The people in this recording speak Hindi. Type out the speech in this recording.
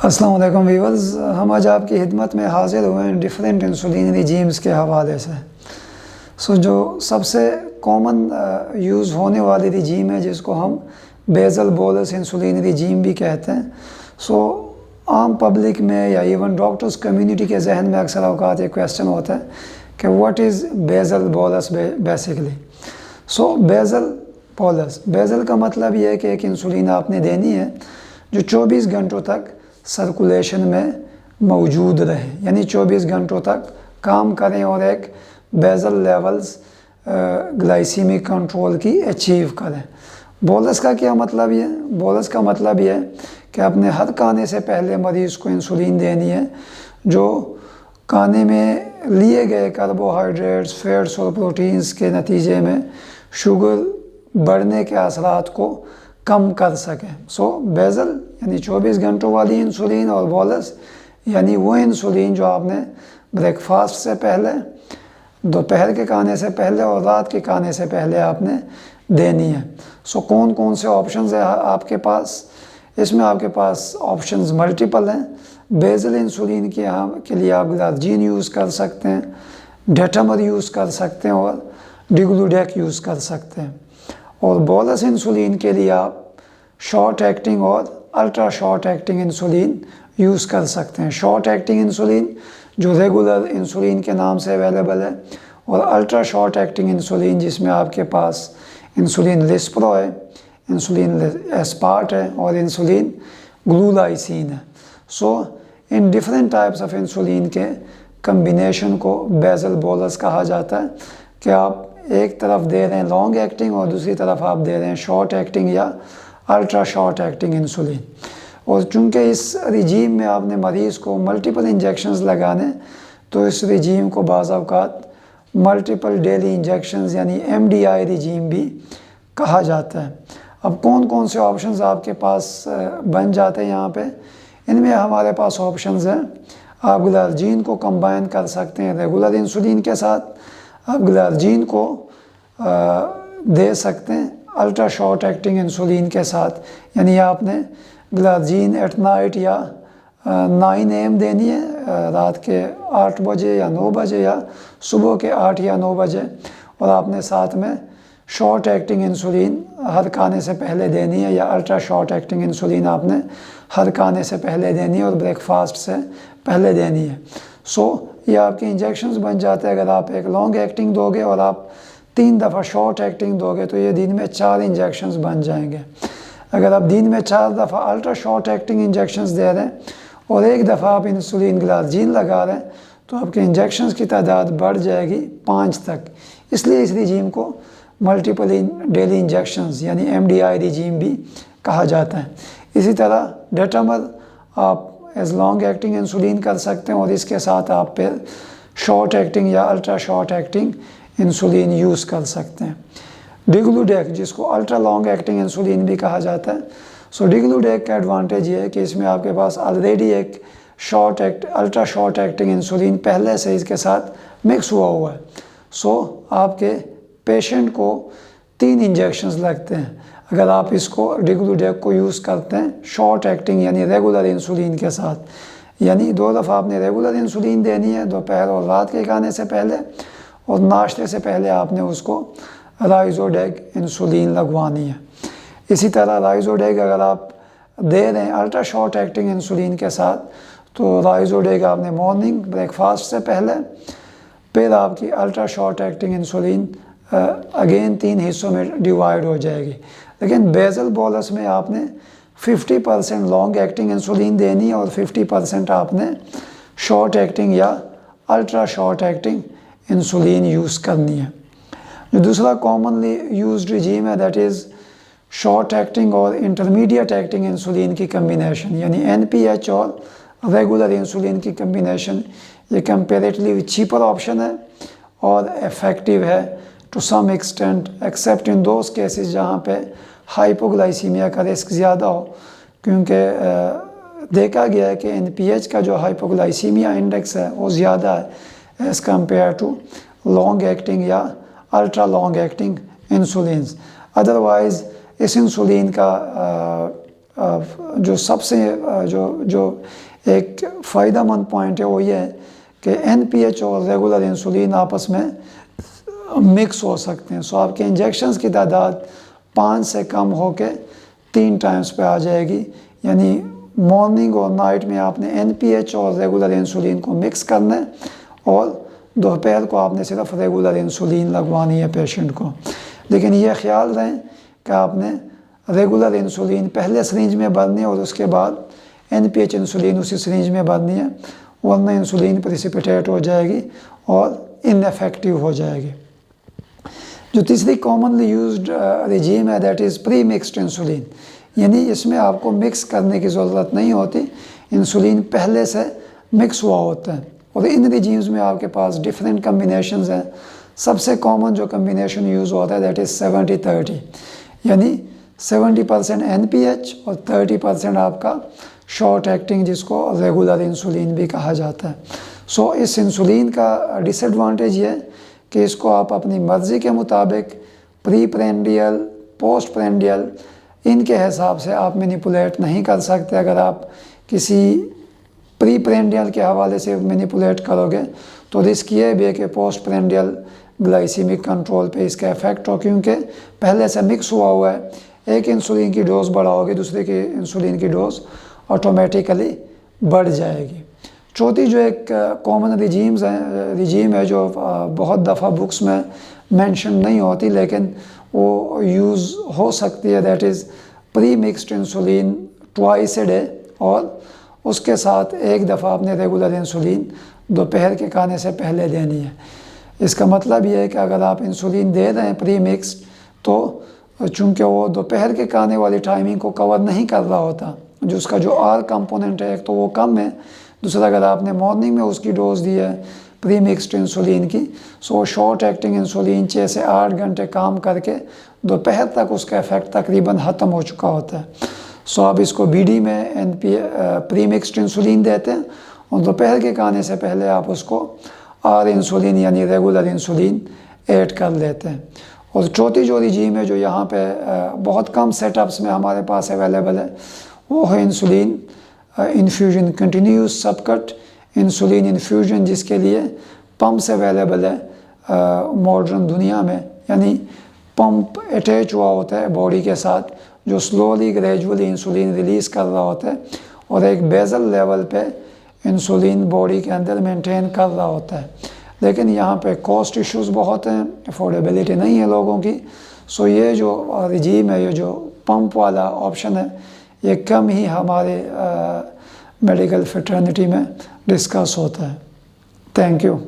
अस्सलाम वालेकुम व्यूअर्स, हम आज आपकी खिदमत में हाजिर हुए हैं डिफरेंट इंसुलिन रिजीम्स के हवाले से। जो सबसे कॉमन यूज़ होने वाली रिजीम है जिसको हम बेसल बोलस इंसुलिन रिजीम भी कहते हैं। आम पब्लिक में या इवन डॉक्टर्स कम्युनिटी के जहन में अक्सर अवकात एक क्वेश्चन होता है कि what is basal bolus basically. Basal का मतलब ये है कि एक इंसुलिन आपने देनी है जो 24 घंटों तक सर्कुलेशन में मौजूद रहे, यानी 24 घंटों तक काम करें और एक बेसल लेवल्स ग्लाइसीमिक कंट्रोल की अचीव करें। बोलस का क्या मतलब है? बोलस का मतलब ये है कि आपने हर खाने से पहले मरीज़ को इंसुलिन देनी है जो खाने में लिए गए कार्बोहाइड्रेट्स, फैट्स और प्रोटीन्स के नतीजे में शुगर बढ़ने के असरात को कम कर सकें। बेसल यानी 24 घंटों वाली इंसुलिन और बोलस यानी वो इंसुलिन जो आपने ब्रेकफास्ट से पहले, दोपहर के खाने से पहले और रात के खाने से पहले आपने देनी है। कौन कौन से ऑप्शंस है आपके पास? इसमें आपके पास ऑप्शंस मल्टीपल हैं। बेसल इंसुलिन के लिए आप ग्लार्जीन यूज़ कर सकते हैं, डेटामर यूज़ कर सकते हैं और डिग्लूडेक यूज़ कर सकते हैं। और बोलस इंसुलिन के लिए आप शॉर्ट एक्टिंग और ultra short acting insulin use कर सकते हैं। शॉर्ट एक्टिंग इंसुलिन जो रेगुलर इंसुलिन के नाम से अवेलेबल है, और अल्ट्रा शॉर्ट एक्टिंग इंसुलिन जिसमें आपके पास इंसुलिन लिस्प्रो है, इंसुलिन एस्पार्ट है और इंसुलिन ग्लूलाइसिन है। In different types of insulin के कम्बिनेशन को बेसल बोलस कहा जाता है कि आप एक तरफ दे रहे हैं लॉन्ग एक्टिंग और दूसरी तरफ आप दे रहे हैं शॉर्ट एक्टिंग या अल्ट्रा शॉर्ट एक्टिंग इंसुलिन। और चूँकि इस रिजीम में आपने मरीज़ को मल्टीपल इंजेक्शंस लगाने, तो इस रिजीम को बाज़ औक़ात मल्टीपल डेली इंजेक्शंस यानी MDI रिजीम भी कहा जाता है। अब कौन कौन से ऑप्शंस आपके पास बन जाते हैं यहाँ पे? इनमें हमारे पास ऑप्शंस हैं। आप ग्लार्जीन को कंबाइन कर सकते हैं रेगुलर इंसुलिन के साथ, आप ग्लार्जीन को दे सकते हैं अल्ट्रा शॉर्ट एक्टिंग इंसुलिन के साथ, यानी आपने ग्लार्जीन एट नाइट या 9 AM देनी है, रात के 8 बजे या 9 बजे या सुबह के 8 या 9 बजे, और आपने साथ में शॉर्ट एक्टिंग इंसुलिन हर खाने से पहले देनी है या अल्ट्रा शॉर्ट एक्टिंग इंसुलिन आपने हर खाने से पहले देनी है और ब्रेकफास्ट से पहले देनी है। ये आपके इंजेक्शंस बन जाते हैं। अगर आप एक लॉन्ग एक्टिंग दोगे और आप 3 दफ़ा शॉर्ट एक्टिंग दोगे तो ये दिन में 4 इंजेक्शंस बन जाएंगे। अगर आप दिन में 4 दफ़ा अल्ट्रा शॉर्ट एक्टिंग इंजेक्शंस दे रहे हैं और 1 दफ़ा आप इंसुलिन ग्लार्जीन लगा रहे हैं तो आपके इंजेक्शंस की तादाद बढ़ जाएगी 5 तक। इसलिए इस रिजीम को मल्टीपल डेली इंजेक्शंस यानी MDI रिजीम भी कहा जाता है। इसी तरह डेटामर आप एज लॉन्ग एक्टिंग इंसुलिन कर सकते हैं और इसके साथ आप फिर शॉर्ट एक्टिंग या ultra short acting insulin use कर सकते हैं। डिग्लूडेक जिसको अल्ट्रा लॉन्ग एक्टिंग इंसुलिन भी कहा जाता है। डिग्लूडेक का एडवांटेज ये है कि इसमें आपके पास ऑलरेडी एक अल्ट्रा शॉर्ट एक्टिंग इंसुलिन पहले से इसके साथ मिक्स हुआ है। आपके पेशेंट को 3 इंजेक्शंस लगते हैं अगर आप इसको डिग्लूडेक को यूज़ करते हैं शॉर्ट एक्टिंग यानी रेगुलर इंसुलिन के साथ, यानी 2 दफ़ा आपने रेगुलर इंसुलिन देनी है दोपहर और रात के खाने से पहले, और नाश्ते से पहले आपने उसको राइजोडेक इंसुलिन लगवानी है। इसी तरह राइजोडेक अगर आप दे रहे हैं अल्ट्रा शॉर्ट एक्टिंग इंसुलिन के साथ, तो राइजोडेक आपने मॉर्निंग ब्रेकफास्ट से पहले, फिर आपकी ultra short acting insulin again 3 हिस्सों में डिवाइड हो जाएगी। लेकिन बेसल बोलस में आपने 50% लॉन्ग एक्टिंग इंसुलिन देनी है और 50% आपने शॉर्ट एक्टिंग या ultra short acting insulin use करनी है। जो दूसरा कॉमनली यूज्ड रिजीम है दैट इज़ शॉर्ट एक्टिंग और इंटरमीडिएट एक्टिंग इंसुलिन की कम्बिनेशन, यानी NPH और रेगुलर इंसुलिन की कम्बिनेशन। ये कंपेरेटिवली चीपर ऑप्शन है और इफ़ेक्टिव है to some extent, except in those cases जहाँ पे हाइपोग्लाइसीमिया का रिस्क ज़्यादा हो, क्योंकि देखा गया है कि NPH का जो हाइपोग्लाइसीमिया इंडेक्स है वो ज़्यादा है as compared to long acting या ultra long acting insulin. Otherwise इस इंसुलिन का जो सबसे जो एक फ़ायदेमंद पॉइंट है वो ये है कि NPH और रेगुलर इंसुलिन आपस में मिक्स हो सकते हैं। सो आपके इंजेक्शंस की तादाद 5 से कम होके 3 टाइम्स पे आ जाएगी, यानी मॉर्निंग और नाइट में आपने NPH और रेगुलर इंसुलिन को मिक्स करना है और दोपहर को आपने सिर्फ रेगुलर इंसुलिन लगवानी है पेशेंट को। लेकिन ये ख्याल रखें कि आपने रेगुलर इंसुलिन पहले सिरिंज में भरनी है और उसके बाद NPH इंसुलिन उसी सिरिंज में भरनी है, वरना इंसुलिन प्रेसिपिटेट हो जाएगी और इनफेक्टिव हो जाएगी। जो तीसरी कॉमनली यूज्ड रिजीम है that is pre mixed insulin, यानी इसमें आपको मिक्स करने की ज़रूरत नहीं होती, इंसुलिन पहले से मिक्स हुआ होता है। और इन रिजीम्स में आपके पास डिफरेंट कम्बिनेशंस हैं। सबसे कॉमन जो कम्बिनेशन यूज़ होता है दैट इज़ 70-30, यानी 70% NPH और 30% आपका शॉर्ट एक्टिंग जिसको रेगुलर इंसुलिन भी कहा जाता है। सो इस इंसुलिन का डिसएडवांटेज ये है कि इसको आप अपनी मर्ज़ी के मुताबिक प्री प्रेंडियल, पोस्ट प्रेंडियल इनके हिसाब से आप मैनिपुलेट नहीं कर सकते। अगर आप किसी प्री प्रेंडियल के हवाले से मैनिपुलेट करोगे तो रिस्क ये भी है कि पोस्ट प्रेंडियल ग्लाइसीमिक कंट्रोल पे इसका इफेक्ट हो, क्योंकि पहले से मिक्स हुआ है। एक इंसुलिन की डोज बढ़ाओगे, दूसरे की इंसुलिन की डोज ऑटोमेटिकली बढ़ जाएगी। चौथी जो एक कॉमन रिजीम है जो बहुत दफ़ा बुक्स में मेंशन नहीं होती लेकिन वो यूज़ हो सकती है, that is pre mixed insulin twice a day, और उसके साथ एक दफ़ा आपने रेगुलर इंसुलिन दोपहर के खाने से पहले देनी है। इसका मतलब ये है कि अगर आप इंसुलिन दे रहे हैं प्री मिक्स्ड तो चूँकि वो दोपहर के खाने वाली टाइमिंग को कवर नहीं कर रहा होता, जो उसका जो R कंपोनेंट है एक तो वो कम है, दूसरा अगर आपने मॉर्निंग में उसकी डोज दी है प्री मिक्स्ड इंसुलिन की, सो शॉर्ट एक्टिंग इंसुलिन 6 से 8 घंटे काम करके दोपहर तक उसका इफेक्ट तकरीबन ख़त्म हो चुका होता है। सो आप इसको BD में प्री मिक्स्ड इंसुलिन देते हैं और दोपहर के खाने से पहले आप उसको R इंसुलिन यानी रेगुलर इंसुलिन ऐड कर लेते हैं। और चौथी जो रिजीम है जो यहाँ पे बहुत कम सेटअप्स में हमारे पास अवेलेबल है वो है insulin infusion, continuous subcut insulin infusion, जिसके लिए पम्प्स अवेलेबल है मॉडर्न दुनिया में, यानी पंप अटैच हुआ होता है बॉडी के साथ जो स्लोली ग्रेजुअली इंसुलिन रिलीज़ कर रहा होता है और एक बेजल लेवल पे इंसुलिन बॉडी के अंदर मेंटेन कर रहा होता है। लेकिन यहाँ पे कॉस्ट इश्यूज़ बहुत हैं, अफोर्डेबिलिटी नहीं है लोगों की। सो ये जो रिजीम है, ये जो पंप वाला ऑप्शन है, ये कम ही हमारे मेडिकल फ्रेटर्निटी में डिस्कस होता है। Thank you.